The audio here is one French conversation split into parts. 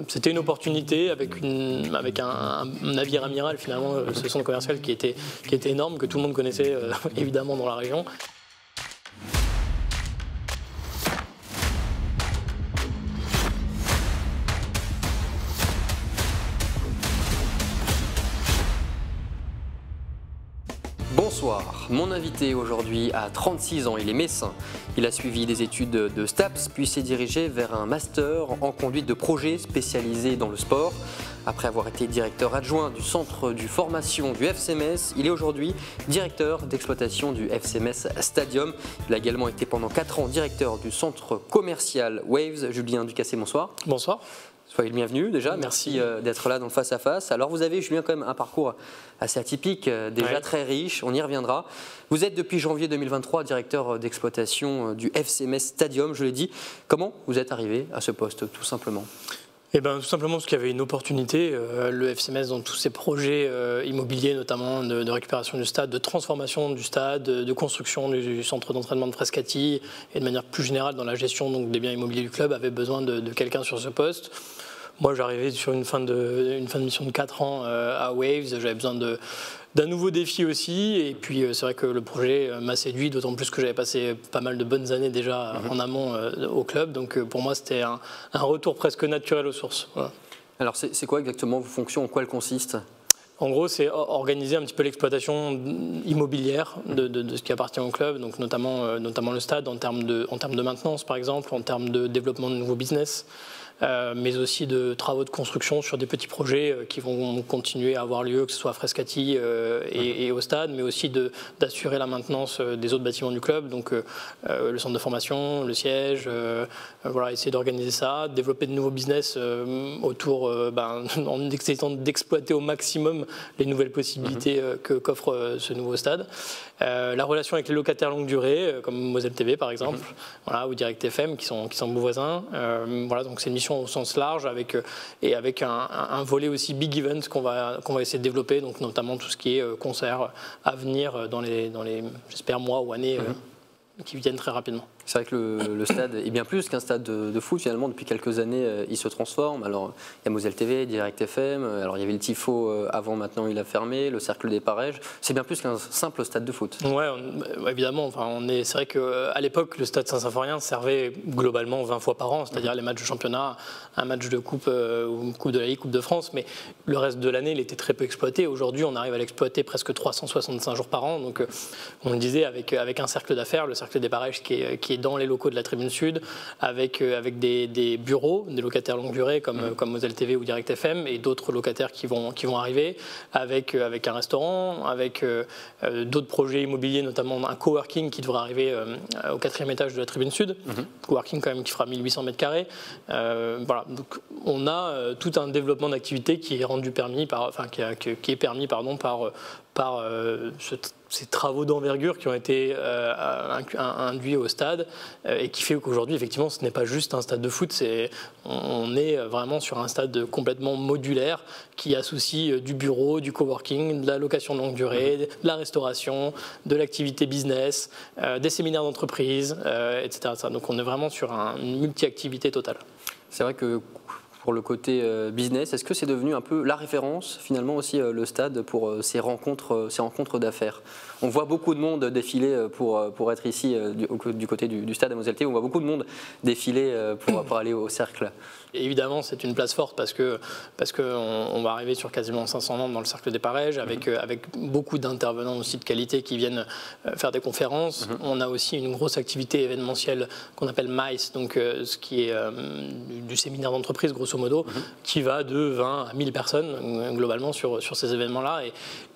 C'était une opportunité avec un navire amiral finalement, ce centre commercial qui était énorme, que tout le monde connaissait évidemment dans la région. Bonsoir, mon invité aujourd'hui a 36 ans, il est messin. Il a suivi des études de STAPS, puis s'est dirigé vers un master en conduite de projet spécialisé dans le sport. Après avoir été directeur adjoint du centre de formation du FC Metz, il est aujourd'hui directeur d'exploitation du FC Metz Stadium. Il a également été pendant 4 ans directeur du centre commercial Waves. Julien Ducassé, bonsoir. Bonsoir. Soyez le bienvenu déjà, merci d'être là dans le face-à-face. Alors vous avez, Julien, quand même un parcours assez atypique, déjà très riche, on y reviendra. Vous êtes depuis janvier 2023 directeur d'exploitation du FC Metz Stadium, je l'ai dit. Comment vous êtes arrivé à ce poste, tout simplement ? Eh ben, tout simplement parce qu'il y avait une opportunité, le FC Metz dans tous ses projets immobiliers, notamment de récupération du stade, de transformation du stade, de construction du centre d'entraînement de Frascati et de manière plus générale dans la gestion donc, des biens immobiliers du club, avait besoin de quelqu'un sur ce poste. Moi, j'arrivais sur une fin de mission de 4 ans à Waves, j'avais besoin d'un nouveau défi aussi, et puis c'est vrai que le projet m'a séduit, d'autant plus que j'avais passé pas mal de bonnes années déjà en amont au club, donc pour moi c'était un retour presque naturel aux sources. Voilà. Alors c'est quoi exactement vos fonctions, en quoi elles consistent ? En gros, c'est organiser un petit peu l'exploitation immobilière de ce qui appartient au club, donc notamment le stade en termes de maintenance par exemple, en termes de développement de nouveaux business. Mais aussi de travaux de construction sur des petits projets qui vont continuer à avoir lieu, que ce soit à Frascati et au stade, mais aussi d'assurer la maintenance des autres bâtiments du club, donc le centre de formation, le siège, voilà, essayer d'organiser ça, développer de nouveaux business autour, en essayant d'exploiter au maximum les nouvelles possibilités qu'offre ce nouveau stade. La relation avec les locataires longue durée, comme Moselle TV par exemple, voilà, ou Direct FM, qui sont beaux voisins. Voilà, donc c'est une mission au sens large avec un volet aussi big event qu'on va essayer de développer, donc notamment tout ce qui est concert à venir dans les j'espère mois ou années qui viennent très rapidement. C'est vrai que le stade est bien plus qu'un stade de foot finalement. Depuis quelques années, il se transforme. Alors, il y a Moselle TV, Direct FM. Alors, il y avait le Tifo avant, maintenant il a fermé. Le Cercle des Pareges. C'est bien plus qu'un simple stade de foot. Ouais, évidemment. Enfin, c'est vrai qu'à l'époque, le stade Saint-Symphorien servait globalement 20 fois par an, c'est-à-dire les matchs de championnat, un match de coupe, coupe de la Ligue, Coupe de France. Mais le reste de l'année, il était très peu exploité. Aujourd'hui, on arrive à l'exploiter presque 365 jours par an. Donc, on le disait, avec un cercle d'affaires, le Cercle des Pareges qui est dans les locaux de la Tribune Sud, avec des bureaux, des locataires longue durée comme Moselle TV ou Direct FM, et d'autres locataires qui vont arriver, avec un restaurant, avec d'autres projets immobiliers, notamment un coworking qui devra arriver au 4e étage de la Tribune Sud, coworking quand même qui fera 1800 mètres carrés. Voilà, donc on a tout un développement d'activité qui est permis par ces travaux d'envergure qui ont été induits au stade et qui fait qu'aujourd'hui, effectivement, ce n'est pas juste un stade de foot, on est vraiment sur un stade complètement modulaire qui associe du bureau, du coworking, de la location de longue durée, de la restauration, de l'activité business, des séminaires d'entreprise, etc. Donc on est vraiment sur une multi-activité totale. C'est vrai que pour le côté business, est-ce que c'est devenu un peu la référence finalement aussi le stade pour ces rencontres d'affaires ? On voit beaucoup de monde défiler pour être ici du côté du stade à Moselle TV, on voit beaucoup de monde défiler pour aller au cercle. Et évidemment, c'est une place forte parce qu'on va arriver sur quasiment 500 membres dans le Cercle des Pareges, avec beaucoup d'intervenants aussi de qualité qui viennent faire des conférences. On a aussi une grosse activité événementielle qu'on appelle MICE, donc ce qui est du séminaire d'entreprise grosso modo, qui va de 20 à 1000 personnes globalement sur ces événements-là.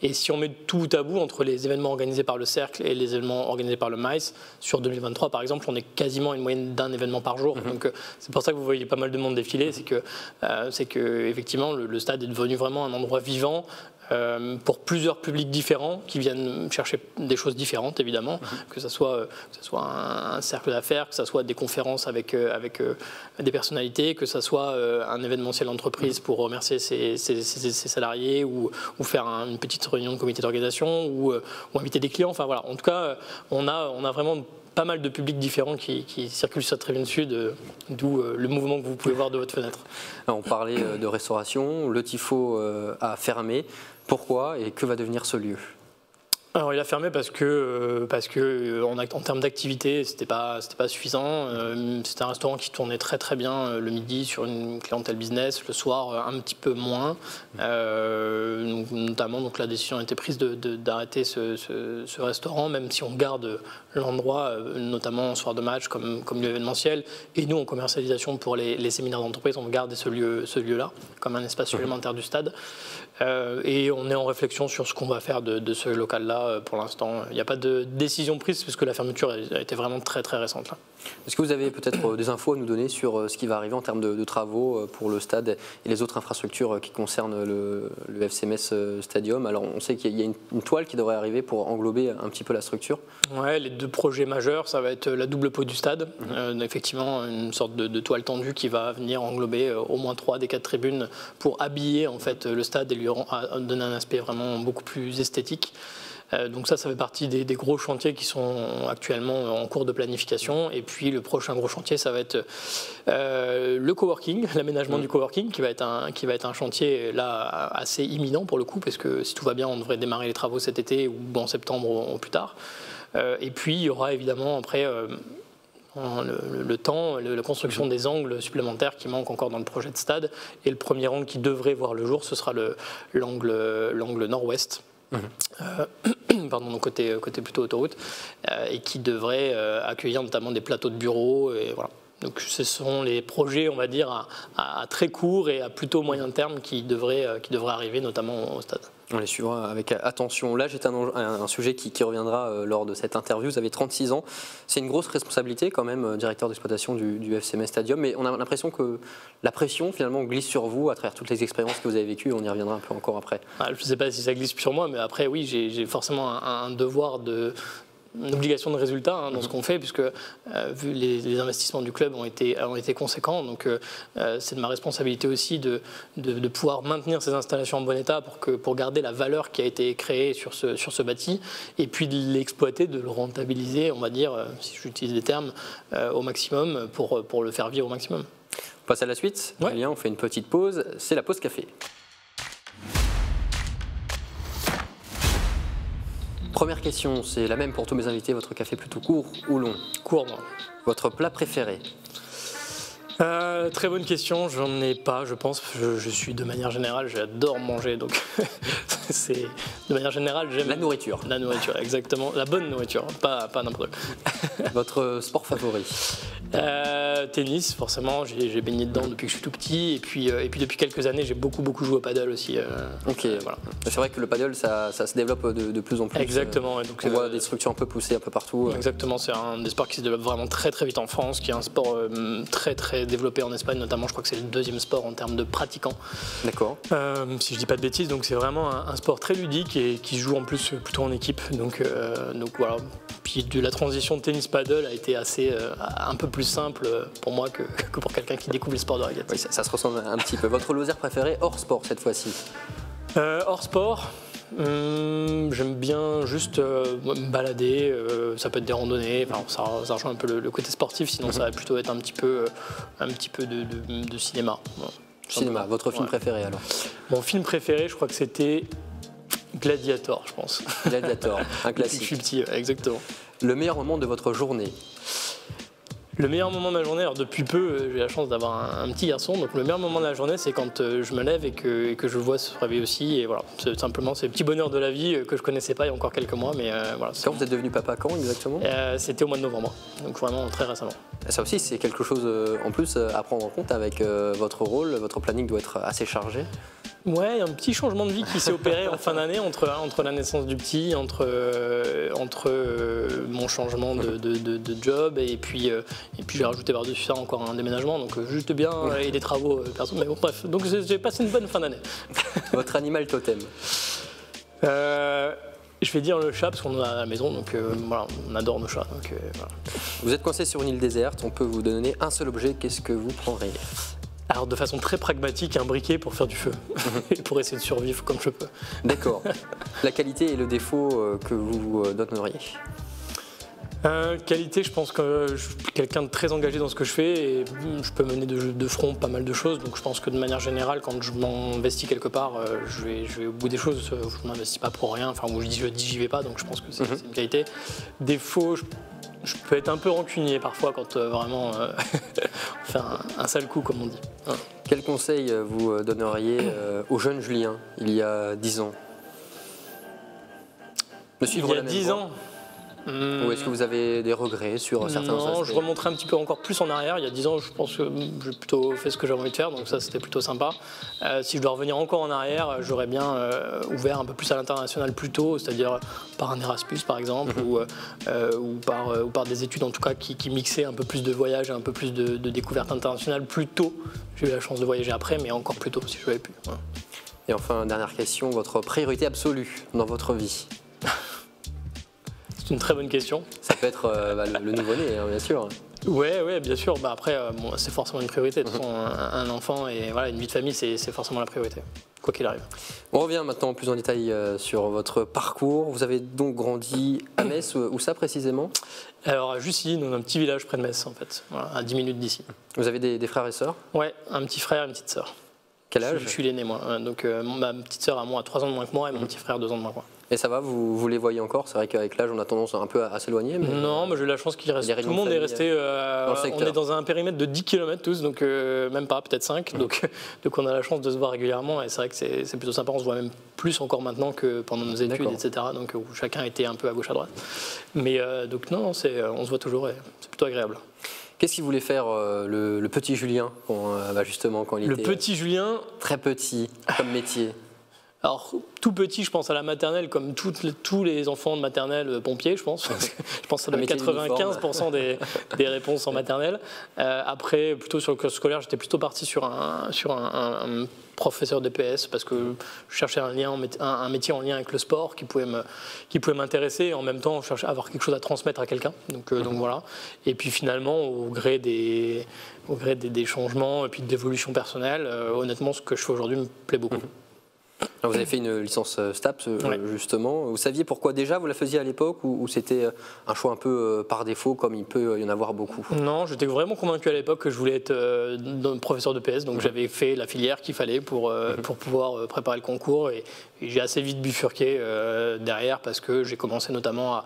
Et si on met tout bout à bout entre les événements organisés par le Cercle et les événements organisés par le MICE, sur 2023 par exemple, on est quasiment une moyenne d'un événement par jour. Donc c'est pour ça que vous voyez pas mal de monde défiler, c'est que effectivement le stade est devenu vraiment un endroit vivant pour plusieurs publics différents qui viennent chercher des choses différentes évidemment, que ce soit un cercle d'affaires, que ce soit des conférences avec des personnalités, que ce soit un événementiel d'entreprise pour remercier ses salariés ou faire une petite réunion de comité d'organisation ou inviter des clients. Enfin voilà, en tout cas on a vraiment pas mal de publics différents qui circulent sur la Tribune Sud, d'où le mouvement que vous pouvez voir de votre fenêtre. Alors, on parlait de restauration, le Tifo a fermé. Pourquoi et que va devenir ce lieu ? Alors il a fermé parce que en termes d'activité c'était pas suffisant. C'était un restaurant qui tournait très très bien le midi sur une clientèle business, le soir un petit peu moins. Notamment la décision a été prise d'arrêter ce restaurant, même si on garde l'endroit, notamment en soir de match comme lieu événementiel. Et nous en commercialisation pour les séminaires d'entreprise, on garde ce lieu-là comme un espace supplémentaire du stade. Et on est en réflexion sur ce qu'on va faire de ce local-là. Pour l'instant, il n'y a pas de décision prise puisque la fermeture a été vraiment très très récente. Est-ce que vous avez peut-être des infos à nous donner sur ce qui va arriver en termes de travaux pour le stade et les autres infrastructures qui concernent le FC Metz Stadium? Alors on sait qu'il y a une toile qui devrait arriver pour englober un petit peu la structure. Ouais, les deux projets majeurs, ça va être la double peau du stade. Effectivement, une sorte de toile tendue qui va venir englober au moins 3 des 4 tribunes pour habiller en fait le stade et lui donner un aspect vraiment beaucoup plus esthétique. Donc ça fait partie des gros chantiers qui sont actuellement en cours de planification. Et puis le prochain gros chantier, ça va être le coworking, l'aménagement du coworking, qui va être un chantier là assez imminent pour le coup, parce que si tout va bien, on devrait démarrer les travaux cet été ou en septembre ou plus tard. Et puis il y aura évidemment après le temps, la construction des angles supplémentaires qui manquent encore dans le projet de stade. Et le premier angle qui devrait voir le jour, ce sera l'angle nord-ouest. Pardon, donc côté plutôt autoroute, et qui devrait accueillir notamment des plateaux de bureaux. Et voilà. Donc ce sont les projets, on va dire, à très court et à plutôt moyen terme qui devraient arriver notamment au stade. On les suivra avec attention. Là, j'ai un sujet qui reviendra lors de cette interview. Vous avez 36 ans. C'est une grosse responsabilité quand même, directeur d'exploitation du FC Metz Stadium. Mais on a l'impression que la pression finalement glisse sur vous à travers toutes les expériences que vous avez vécues. On y reviendra un peu encore après. Je ne sais pas si ça glisse sur moi, mais après oui, j'ai forcément un devoir une obligation de résultat dans ce qu'on fait, puisque vu les investissements du club ont été conséquents, donc c'est de ma responsabilité aussi de pouvoir maintenir ces installations en bon état pour garder la valeur qui a été créée sur ce bâti, et puis de l'exploiter, de le rentabiliser, on va dire, si j'utilise des termes, au maximum pour le faire vivre au maximum. On passe à la suite. Ouais. Julien, on fait une petite pause, c'est la pause café. Première question, c'est la même pour tous mes invités. Votre café plutôt court ou long? Court, moi. Votre plat préféré? Très bonne question, j'en ai pas, je pense. Je suis de manière générale, j'adore manger, donc c'est de manière générale j'aime la nourriture. La nourriture, exactement, la bonne nourriture, pas n'importe quoi. Votre sport favori? Tennis, forcément, j'ai baigné dedans depuis que je suis tout petit, et puis depuis quelques années j'ai beaucoup joué au paddle aussi. Ok, voilà. C'est vrai que le paddle ça se développe de plus en plus. Exactement. Et donc, on voit des structures un peu poussées un peu partout. Exactement, c'est un des sports qui se développe vraiment très vite en France, qui est un sport très développé en Espagne notamment. Je crois que c'est le 2e sport en termes de pratiquants. D'accord. Si je dis pas de bêtises, donc c'est vraiment un sport très ludique et qui se joue en plus plutôt en équipe. Donc voilà. Puis la transition de tennis-paddle a été un peu plus simple pour moi que pour quelqu'un qui découvre le sport de raquette. Oui, ça se ressemble un petit peu. Votre loisir préféré hors sport cette fois-ci? Hors sport, j'aime bien juste me balader, ça peut être des randonnées, ça rejoint un peu le côté sportif, sinon ça va plutôt être un petit peu de cinéma. Voilà. Cinéma, votre film préféré alors? Mon film préféré, je crois que c'était Gladiator, je pense. Gladiator, un classique. Je suis petit, exactement. Le meilleur moment de votre journée? Le meilleur moment de ma journée, alors depuis peu, j'ai la chance d'avoir un petit garçon, donc le meilleur moment de la journée, c'est quand je me lève et que je le vois se réveiller aussi, et voilà, c'est simplement ces petits bonheurs de la vie que je connaissais pas il y a encore quelques mois, mais voilà. Quand vous êtes devenu papa, quand exactement? C'était au mois de novembre, donc vraiment très récemment. Ça aussi, c'est quelque chose en plus à prendre en compte avec votre rôle, votre planning doit être assez chargé. Ouais, un petit changement de vie qui s'est opéré en fin d'année entre la naissance du petit, entre mon changement de job et puis j'ai rajouté par-dessus ça encore un déménagement, donc juste bien et des travaux perso. Mais bon, bref, donc j'ai passé une bonne fin d'année. Votre animal totem? Je vais dire le chat parce qu'on en a à la maison, donc voilà, on adore nos chats. Donc, voilà. Vous êtes coincé sur une île déserte, on peut vous donner un seul objet, qu'est-ce que vous prendriez? Alors de façon très pragmatique, un briquet pour faire du feu et pour essayer de survivre comme je peux. D'accord. La qualité et le défaut que vous donneriez? Qualité, je pense que je suis quelqu'un de très engagé dans ce que je fais et je peux mener de front pas mal de choses. Donc je pense que de manière générale, quand je m'investis quelque part, je vais au bout des choses. Je ne m'investis pas pour rien. Enfin, où je dis j'y vais pas. Donc je pense que c'est une qualité. Défaut, je peux être un peu rancunier parfois quand vraiment on fait un sale coup, comme on dit. Ouais. Quel conseil vous donneriez au jeune Julien il y a 10 ans? Il y a 10 ans. Ou est-ce que vous avez des regrets sur certains aspects? Non, je remonterai un petit peu encore plus en arrière. Il y a 10 ans, je pense que j'ai plutôt fait ce que j'avais envie de faire, donc ça c'était plutôt sympa. Si je dois revenir encore en arrière, j'aurais bien ouvert un peu plus à l'international plus tôt, c'est-à-dire par un Erasmus par exemple, ou par des études en tout cas qui mixaient un peu plus de voyages et un peu plus de découvertes internationales plus tôt. J'ai eu la chance de voyager après, mais encore plus tôt si je l'avais pu. Ouais. Et enfin, dernière question, votre priorité absolue dans votre vie? C'est une très bonne question. Ça peut être le nouveau-né, hein, bien sûr. Ouais, bien sûr. Après, c'est forcément une priorité. De toute façon, un enfant et voilà, une vie de famille, c'est forcément la priorité, quoi qu'il arrive. On revient maintenant plus en détail sur votre parcours. Vous avez donc grandi à Metz, où ça précisément? Alors, juste ici, dans un petit village près de Metz, en fait, voilà, à 10 minutes d'ici. Vous avez des frères et sœurs? Ouais, un petit frère et une petite sœur. Quel âge? Je suis l'aîné, moi. Donc, ma petite sœur à moi a 3 ans de moins que moi et mon petit frère 2 ans de moins que moi. Et ça va, vous les voyez encore? C'est vrai qu'avec l'âge, on a tendance un peu à s'éloigner. Mais... Non, mais j'ai eu la chance qu'il reste. Tout le monde est resté. On est dans un périmètre de 10 km tous, donc même pas, peut-être 5. Donc on a la chance de se voir régulièrement et c'est vrai que c'est plutôt sympa. On se voit même plus encore maintenant que pendant nos études, etc. Donc où chacun était un peu à gauche à droite. Mais donc non, on se voit toujours et c'est plutôt agréable. Qu'est-ce qu'il voulait faire le petit Julien justement quand il était petit Julien, très petit comme métier? Alors, tout petit, je pense à la maternelle, comme tous les enfants de maternelle pompiers, je pense. Je pense que ça doit être 95% des réponses en maternelle. Après, plutôt sur le cursus scolaire, j'étais plutôt parti sur un professeur d'EPS parce que je cherchais un métier en lien avec le sport qui pouvait m'intéresser et en même temps, je cherchais à avoir quelque chose à transmettre à quelqu'un. Donc voilà. Et puis finalement, au gré des changements et puis d'évolution personnelle, honnêtement, ce que je fais aujourd'hui me plaît beaucoup. Alors vous avez fait une licence STAPS, justement. Vous saviez pourquoi déjà vous la faisiez à l'époque ou c'était un choix un peu par défaut comme il peut y en avoir beaucoup? Non, j'étais vraiment convaincu à l'époque que je voulais être professeur de PS, donc j'avais fait la filière qu'il fallait pour pouvoir préparer le concours et j'ai assez vite bifurqué derrière parce que j'ai commencé notamment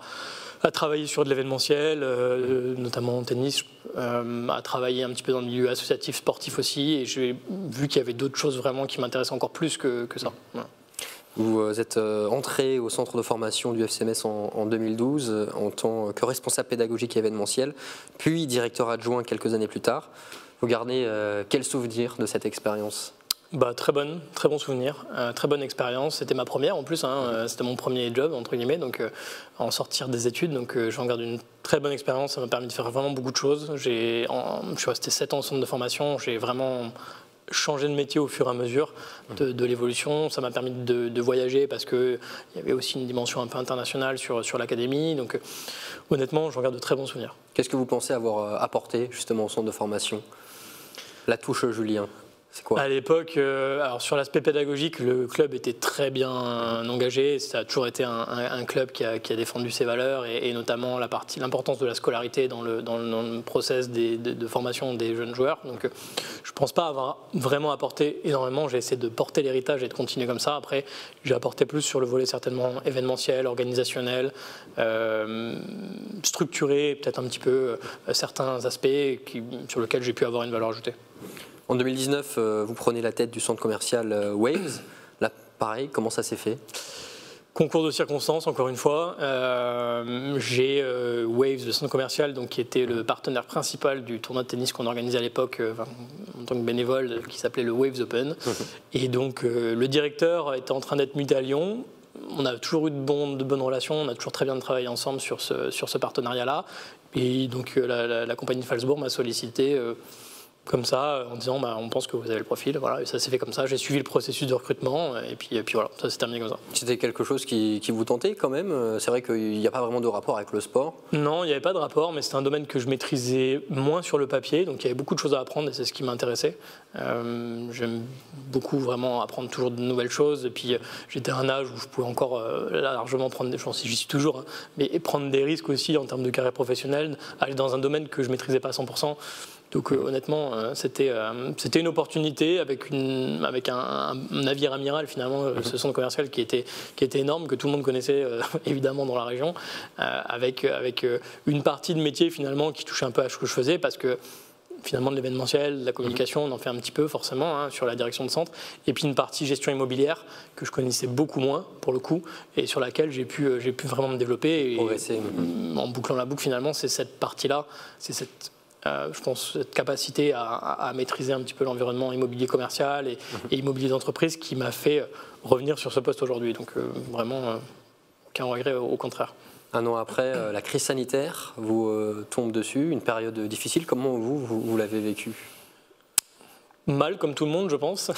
à travailler sur de l'événementiel, notamment en tennis, à travailler un petit peu dans le milieu associatif sportif aussi, et j'ai vu qu'il y avait d'autres choses vraiment qui m'intéressaient encore plus que ça. Voilà. Vous êtes entré au centre de formation du FC Metz en 2012 en tant que responsable pédagogique et événementiel, puis directeur adjoint quelques années plus tard. Vous gardez quel souvenir de cette expérience? Très bon souvenir, très bonne expérience. C'était ma première en plus, c'était mon premier job entre guillemets, donc en sortir des études, donc j'en garde une très bonne expérience. Ça m'a permis de faire vraiment beaucoup de choses. Je suis resté 7 ans au centre de formation, j'ai vraiment changé de métier au fur et à mesure de l'évolution. Ça m'a permis de voyager parce qu'il y avait aussi une dimension un peu internationale sur l'académie, donc honnêtement j'en garde de très bons souvenirs. Qu'est-ce que vous pensez avoir apporté justement au centre de formation? La touche Julien? À l'époque, alors sur l'aspect pédagogique, le club était très bien engagé. Ça a toujours été un club qui a défendu ses valeurs et notamment l'importance de la scolarité dans le process de formation des jeunes joueurs. Donc, je ne pense pas avoir vraiment apporté énormément. J'ai essayé de porter l'héritage et de continuer comme ça. Après, j'ai apporté plus sur le volet certainement événementiel, organisationnel, structuré, peut-être un petit peu certains aspects sur lesquels j'ai pu avoir une valeur ajoutée. En 2019, vous prenez la tête du centre commercial Waves. Là, pareil, comment ça s'est fait? Concours de circonstances, encore une fois. J'ai Waves, le centre commercial, donc, qui était le partenaire principal du tournoi de tennis qu'on organisait à l'époque en tant que bénévole, qui s'appelait le Waves Open. Et donc, le directeur était en train d'être muté à Lyon. On a toujours eu de bonnes relations, on a toujours très bien travaillé ensemble sur ce partenariat-là. Et donc, la compagnie de Falsbourg m'a sollicité comme ça, en disant on pense que vous avez le profil, voilà, et ça s'est fait comme ça. J'ai suivi le processus de recrutement et puis voilà, ça s'est terminé comme ça. C'était quelque chose qui vous tentait quand même? C'est vrai qu'il n'y a pas vraiment de rapport avec le sport. Non, il n'y avait pas de rapport, mais c'était un domaine que je maîtrisais moins sur le papier, donc il y avait beaucoup de choses à apprendre et c'est ce qui m'intéressait. J'aime beaucoup vraiment apprendre toujours de nouvelles choses, et puis j'étais à un âge où je pouvais encore largement prendre des chances, j'y suis toujours, hein, mais prendre des risques aussi en termes de carrière professionnelle, aller dans un domaine que je maîtrisais pas à 100%. Donc honnêtement, c'était une opportunité avec un navire amiral finalement, ce centre commercial qui était énorme, que tout le monde connaissait évidemment dans la région, avec une partie de métier finalement qui touchait un peu à ce que je faisais, parce que finalement de l'événementiel, de la communication, on en fait un petit peu forcément hein, sur la direction de centre, et puis une partie gestion immobilière que je connaissais beaucoup moins pour le coup, et sur laquelle j'ai pu vraiment me développer et progresser. En bouclant la boucle finalement, c'est cette partie-là, c'est je pense cette capacité à maîtriser un petit peu l'environnement immobilier commercial et immobilier d'entreprise qui m'a fait revenir sur ce poste aujourd'hui. Donc vraiment, aucun regret, au contraire. Un an après, la crise sanitaire vous tombe dessus, une période difficile. Comment vous l'avez vécu? Mal, comme tout le monde, je pense.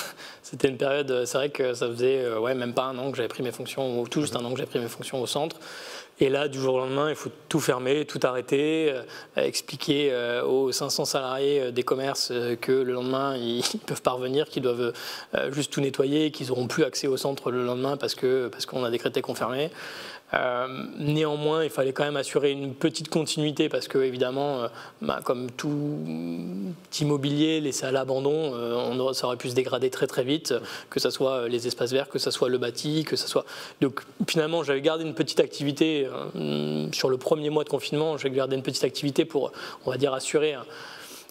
C'était une période, c'est vrai que ça faisait même pas un an que j'avais pris mes fonctions, ou tout juste un an que j'avais pris mes fonctions au centre. Et là, du jour au lendemain, il faut tout fermer, tout arrêter, expliquer aux 500 salariés des commerces que le lendemain, ils ne peuvent pas revenir, qu'ils doivent juste tout nettoyer, qu'ils n'auront plus accès au centre le lendemain parce qu'on a décrété qu'on fermait. Néanmoins, il fallait quand même assurer une petite continuité parce que, évidemment, comme tout immobilier laissé à l'abandon, ça aurait pu se dégrader très très vite, que ce soit les espaces verts, que ce soit le bâti, que ce soit. Donc, finalement, j'avais gardé une petite activité sur le premier mois de confinement. J'ai gardé une petite activité pour, on va dire, assurer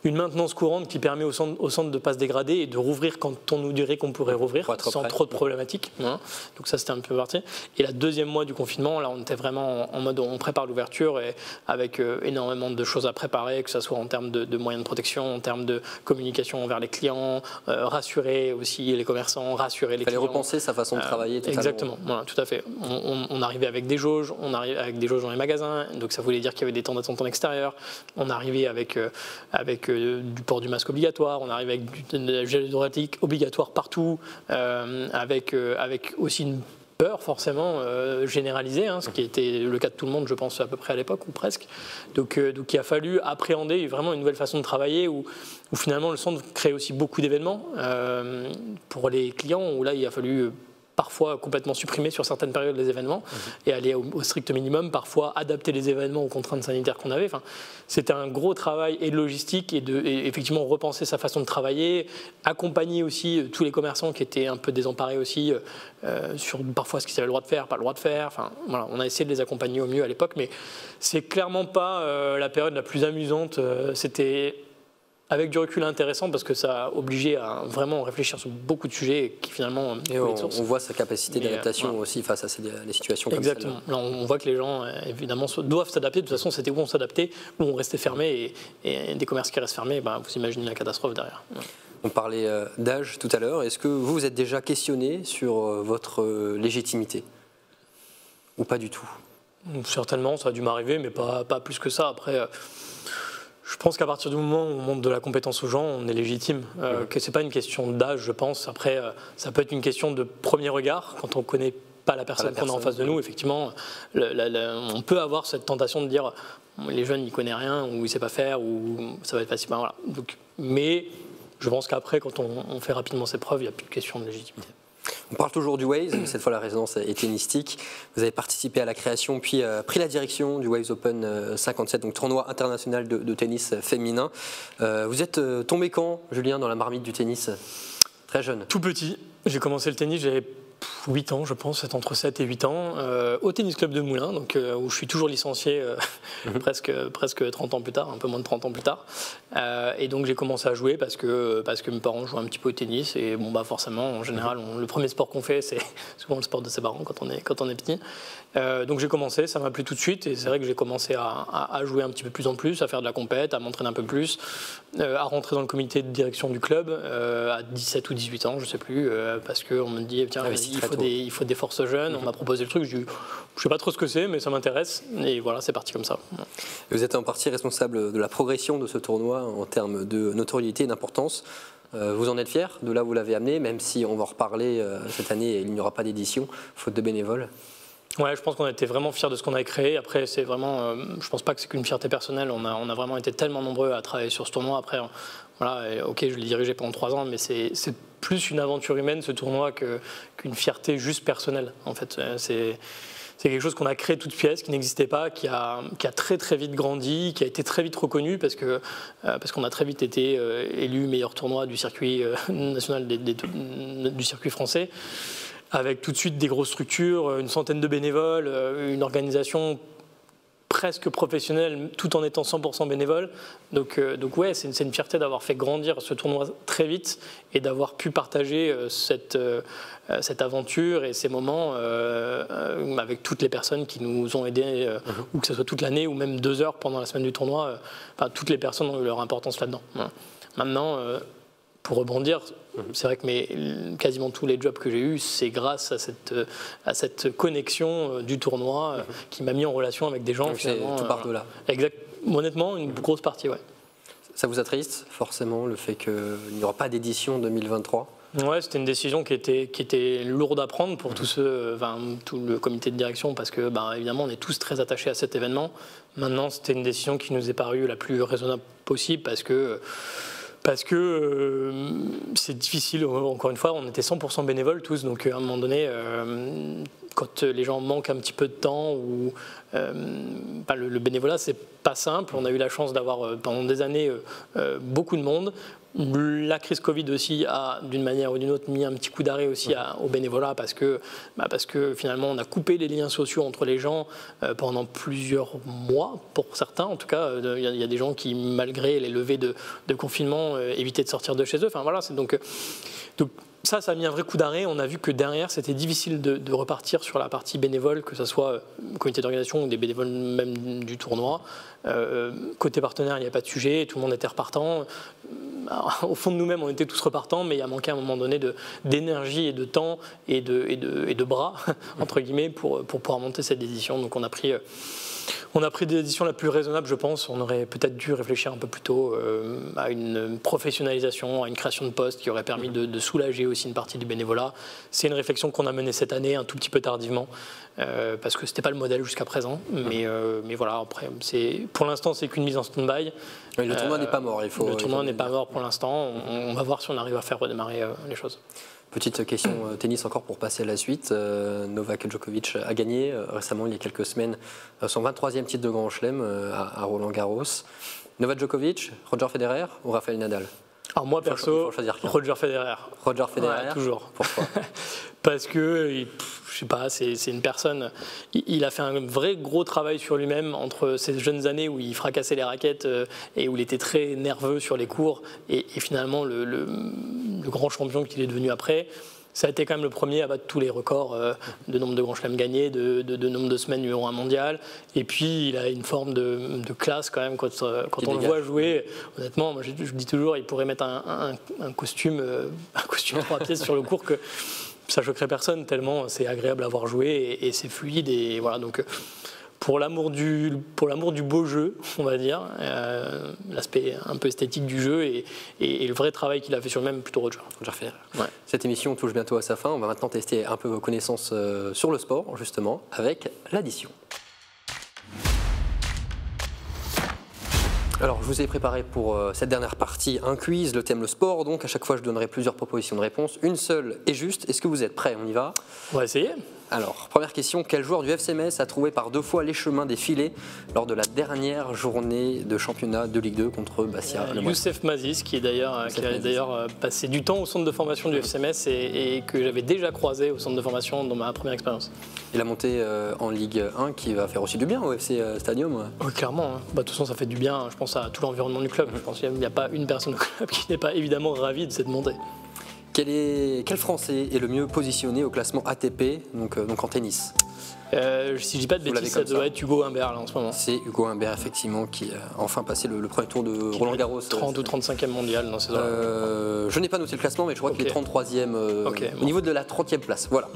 une maintenance courante qui permet au centre de ne pas se dégrader et de rouvrir quand on nous dirait qu'on pourrait rouvrir sans trop de problématiques. Hein. Donc ça, c'était un peu parti. Et la deuxième mois du confinement, là, on était vraiment en mode on prépare l'ouverture et avec énormément de choses à préparer, que ce soit en termes de moyens de protection, en termes de communication envers les clients, rassurer aussi les commerçants, rassurer les clients. Il fallait repenser sa façon de travailler totalement. Exactement, voilà, tout à fait. On arrivait avec des jauges, on arrivait avec des jauges dans les magasins, donc ça voulait dire qu'il y avait des temps d'attente en extérieur. On arrivait avec du port du masque obligatoire, on arrive avec du gel hydroalcoolique obligatoire partout, avec aussi une peur forcément généralisée, hein, ce qui était le cas de tout le monde, je pense, à peu près à l'époque, ou presque. Donc il a fallu appréhender vraiment une nouvelle façon de travailler où finalement le centre crée aussi beaucoup d'événements pour les clients, où là il a fallu parfois complètement supprimer sur certaines périodes les événements et aller au strict minimum, parfois adapter les événements aux contraintes sanitaires qu'on avait. Enfin, c'était un gros travail et de logistique et effectivement repenser sa façon de travailler, accompagner aussi tous les commerçants qui étaient un peu désemparés aussi sur parfois ce qu'ils avaient le droit de faire, pas le droit de faire. Enfin, voilà, on a essayé de les accompagner au mieux à l'époque, mais c'est clairement pas la période la plus amusante. C'était avec du recul intéressant parce que ça a obligé à vraiment réfléchir sur beaucoup de sujets qui finalement on voit sa capacité d'adaptation aussi face à les situations comme celle-là. Exactement. Là, on voit que les gens évidemment doivent s'adapter. De toute façon, c'était où on s'adaptait, où on restait fermé et des commerces qui restent fermés, vous imaginez la catastrophe derrière. On parlait d'âge tout à l'heure. Est-ce que vous êtes déjà questionné sur votre légitimité ou pas du tout? Certainement, ça a dû m'arriver, mais pas plus que ça. Après, je pense qu'à partir du moment où on montre de la compétence aux gens, on est légitime. Que c'est pas une question d'âge, je pense. Après, ça peut être une question de premier regard, quand on connaît pas la personne qu'on a en face de nous. Effectivement, on peut avoir cette tentation de dire les jeunes, ils connaissent rien, ou ils savent pas faire, ou ça va être facile. Voilà. Donc, mais je pense qu'après, quand on fait rapidement ses preuves, il n'y a plus de question de légitimité. On parle toujours du Waves, cette fois la résidence est tennistique. Vous avez participé à la création puis pris la direction du Waves Open 57, donc tournoi international de tennis féminin. Vous êtes tombé quand, Julien, dans la marmite du tennis? Très jeune. Tout petit. J'ai commencé le tennis, j'avais 8 ans, je pense, c'est entre 7 et 8 ans, au tennis club de Moulins, donc, où je suis toujours licencié presque 30 ans plus tard, un peu moins de 30 ans plus tard. Et donc j'ai commencé à jouer parce que mes parents jouaient un petit peu au tennis. Et forcément, en général, le premier sport qu'on fait, c'est souvent le sport de ses parents quand on est petit. Donc j'ai commencé, ça m'a plu tout de suite. Et c'est vrai que j'ai commencé à jouer un petit peu plus en plus, à faire de la compète, à m'entraîner un peu plus, à rentrer dans le comité de direction du club à 17 ou 18 ans, je ne sais plus, parce qu'on me dit, tiens, il faut il faut des forces jeunes. On m'a proposé le truc, je ne sais pas trop ce que c'est, mais ça m'intéresse. Et voilà, c'est parti comme ça. Vous êtes en partie responsable de la progression de ce tournoi en termes de notoriété et d'importance. Vous en êtes fier de là où vous l'avez amené, même si on va en reparler cette année, il n'y aura pas d'édition, faute de bénévoles. Ouais, je pense qu'on a été vraiment fiers de ce qu'on a créé. Après, c'est vraiment, je pense pas que c'est qu'une fierté personnelle. On a vraiment été tellement nombreux à travailler sur ce tournoi. Après, voilà, ok, je l'ai dirigé pendant 3 ans, mais c'est plus une aventure humaine ce tournoi qu'une fierté juste personnelle. En fait, c'est quelque chose qu'on a créé toute pièce, qui n'existait pas, qui a très très vite grandi, qui a été très vite reconnu parce qu'on a très vite été élu meilleur tournoi du circuit national du circuit français, avec tout de suite des grosses structures, une centaine de bénévoles, une organisation presque professionnelle tout en étant 100% bénévole. Donc ouais, c'est une fierté d'avoir fait grandir ce tournoi très vite et d'avoir pu partager cette aventure et ces moments avec toutes les personnes qui nous ont aidés, ou que ce soit toute l'année ou même 2 heures pendant la semaine du tournoi. Toutes les personnes ont eu leur importance là-dedans. Voilà. Maintenant, pour rebondir, c'est vrai que quasiment tous les jobs que j'ai eus, c'est grâce à cette connexion du tournoi qui m'a mis en relation avec des gens. Donc finalement, tout part de là. Exact. Honnêtement, une grosse partie, ouais. Ça vous attriste, forcément, le fait qu'il n'y aura pas d'édition 2023 ? Ouais, c'était une décision qui était lourde à prendre pour tout le comité de direction, parce que évidemment on est tous très attachés à cet événement. Maintenant, c'était une décision qui nous est parue la plus raisonnable possible, parce que c'est difficile. Encore une fois, on était 100% bénévoles tous, donc à un moment donné, quand les gens manquent un petit peu de temps, ou le bénévolat, c'est pas simple. On a eu la chance d'avoir pendant des années beaucoup de monde. La crise Covid aussi a, d'une manière ou d'une autre, mis un petit coup d'arrêt aussi au bénévolat, parce que finalement on a coupé les liens sociaux entre les gens pendant plusieurs mois, pour certains en tout cas. Il y a des gens qui, malgré les levées de confinement, évitaient de sortir de chez eux. Enfin voilà, donc ça a mis un vrai coup d'arrêt. On a vu que derrière, c'était difficile de repartir sur la partie bénévole, que ce soit comité d'organisation ou des bénévoles même du tournoi. Côté partenaire, il n'y a pas de sujet, tout le monde était repartant. Au fond de nous-mêmes, on était tous repartants, mais il a manqué à un moment donné d'énergie et de temps et de bras, entre guillemets, pour pouvoir monter cette édition. Donc on a pris des éditions la plus raisonnable, je pense. On aurait peut-être dû réfléchir un peu plus tôt à une professionnalisation, à une création de postes qui aurait permis de soulager aussi une partie du bénévolat. C'est une réflexion qu'on a menée cette année, un tout petit peu tardivement, parce que ce n'était pas le modèle jusqu'à présent. Mais voilà, après, pour l'instant, c'est qu'une mise en stand-by. Oui, le tournoi n'est pas mort. Le tournoi n'est pas mort pour l'instant. On va voir si on arrive à faire redémarrer les choses. Petite question tennis encore pour passer à la suite. Novak Djokovic a gagné récemment, il y a quelques semaines, son 23e titre de Grand Chelem à Roland-Garros. Novak Djokovic, Roger Federer ou Rafael Nadal? Alors moi perso, Roger Federer. Roger Federer, ouais, toujours. Pourquoi? Parce que, je sais pas, c'est une personne. Il a fait un vrai gros travail sur lui-même entre ces jeunes années où il fracassait les raquettes et où il était très nerveux sur les cours, et finalement le grand champion qu'il est devenu après. Ça a été quand même le premier à battre tous les records de nombre de grands chelems gagnés, de nombre de semaines numéro 1 mondial. Et puis, il a une forme de classe quand même quand on le voit jouer. Honnêtement, moi, je dis toujours, il pourrait mettre un costume 3 pièces sur le court, que ça choquerait personne, tellement c'est agréable à voir jouer et c'est fluide. Et voilà, donc pour l'amour du beau jeu, on va dire, l'aspect un peu esthétique du jeu et le vrai travail qu'il a fait sur le même, plutôt Roger. Ouais. Cette émission touche bientôt à sa fin. On va maintenant tester un peu vos connaissances sur le sport, justement, avec l'addition. Alors, je vous ai préparé pour cette dernière partie un quiz, le thème le sport. Donc, à chaque fois, je donnerai plusieurs propositions de réponse. Une seule est juste. Est-ce que vous êtes prêts? On y va? On va essayer. Alors, première question, quel joueur du FC Metz a trouvé par 2 fois les chemins des filets lors de la dernière journée de championnat de Ligue 2 contre Bastia? Youssef Mazis, qui avait d'ailleurs passé du temps au centre de formation du FC Metz et que j'avais déjà croisé au centre de formation dans ma première expérience. Et la montée en Ligue 1 qui va faire aussi du bien au FC Stadium. Oui, clairement. Hein. De toute façon, ça fait du bien, je pense, à tout l'environnement du club. Je pense qu'il n'y a pas une personne au club qui n'est pas évidemment ravie de cette montée. Quel Français est le mieux positionné au classement ATP, donc en tennis? Si je dis pas de bêtises, ça doit être Hugo Humbert là en ce moment. C'est Hugo Humbert effectivement qui a enfin passé le premier tour de Roland Garros. 30 ou 35e mondial dans ces heures. Je n'ai pas noté le classement, mais je crois qu'il est 33e au niveau de la 30e place. Voilà.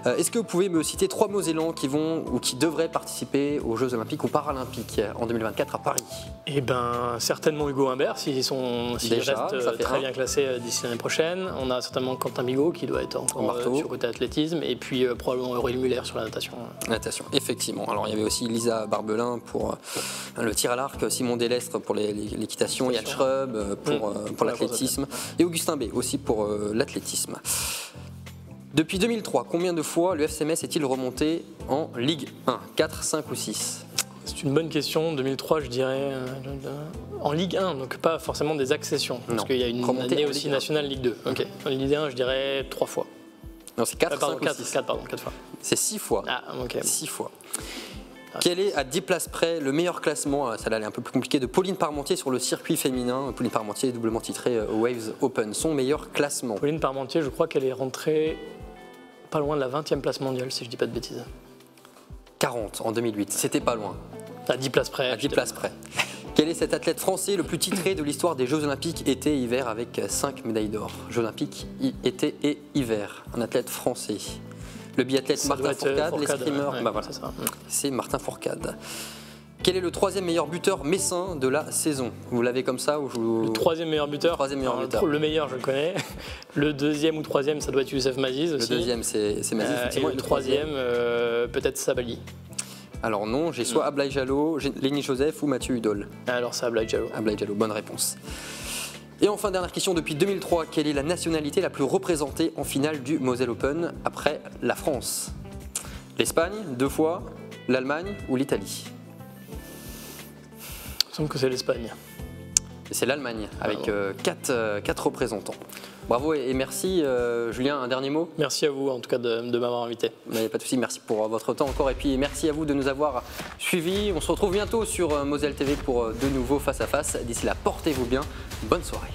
Est-ce que vous pouvez me citer 3 Mosellans qui vont ou qui devraient participer aux Jeux Olympiques ou Paralympiques en 2024 à Paris? Eh ben certainement Hugo Humbert s'ils restent très bien classés d'ici l'année prochaine. On a certainement Quentin Bigot qui doit être encore sur le côté athlétisme et puis probablement Aurélie Muller sur la natation. Natation, effectivement. Alors il y avait aussi Lisa Barbelin pour le tir à l'arc, Simon Delestre pour l'équitation, Yann Schrub pour l'athlétisme et Augustin B aussi pour l'athlétisme. Depuis 2003, combien de fois le FC Metz est-il remonté en Ligue 1? 4, 5 ou 6? C'est une bonne question. 2003, je dirais en Ligue 1, donc pas forcément des accessions, parce qu'il y a une année aussi nationale Ligue 2. Ok. En Ligue 1, je dirais 3 fois. Non, c'est 4, 5 ou 6. 4 fois. C'est 6 fois. Ah, ok. 6 fois. Quel est, à 10 places près, le meilleur classement, ça là, est un peu plus compliqué, de Pauline Parmentier sur le circuit féminin? Pauline Parmentier, doublement titrée Waves Open. Son meilleur classement? Pauline Parmentier, je crois qu'elle est rentrée pas loin de la 20e place mondiale, si je dis pas de bêtises. 40 en 2008, c'était pas loin. À 10 places près. À 10 places près. Quel est cet athlète français le plus titré de l'histoire des Jeux Olympiques été et hiver avec 5 médailles d'or? Jeux Olympiques, été et hiver. Un athlète français. Le biathlète Martin Fourcade, l'escrimeur. Ouais, voilà. C'est Martin Fourcade. Quel est le 3e meilleur buteur messin de la saison? Vous l'avez comme ça ou Le 3e meilleur buteur. Le meilleur, je le connais. Le 2e ou 3e, ça doit être Youssef Maziz aussi. Le 2e, c'est Maziz. Et le 3e, peut-être Sabali. Alors non, j'ai soit Ablaye Jallo, Lenny Joseph ou Mathieu Hudol. Alors c'est Ablaye Jallo. Ablaye Jallo, bonne réponse. Et enfin, dernière question, depuis 2003, quelle est la nationalité la plus représentée en finale du Moselle Open après la France? L'Espagne, 2 fois, l'Allemagne ou l'Italie? Il me semble que c'est l'Espagne. C'est l'Allemagne, avec 4 représentants. Bravo et merci. Julien, un dernier mot? Merci à vous en tout cas de m'avoir invité. Mais pas de souci, merci pour votre temps encore et puis merci à vous de nous avoir suivis. On se retrouve bientôt sur Moselle TV pour de nouveaux face à face. D'ici là, portez-vous bien. Bonne soirée.